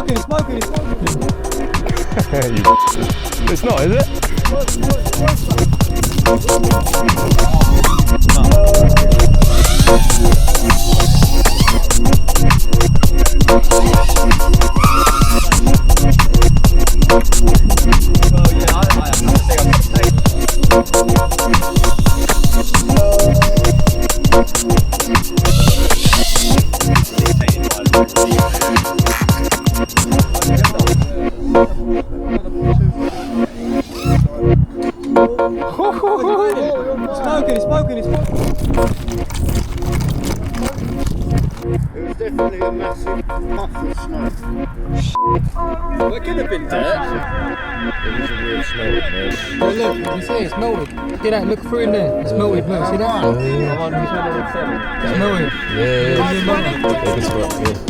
smoking, it's smoking, it's smoking. It's not, is it? Smoking, it's smoking, it's smoking. It was definitely a massive puff of smoke. Well, it could have been dirt. It was a real smoke, man. Oh, look, you can see it's melted. See that? Look through in there. It's melted, look, see that? It's melted. Yeah, good spot, yeah.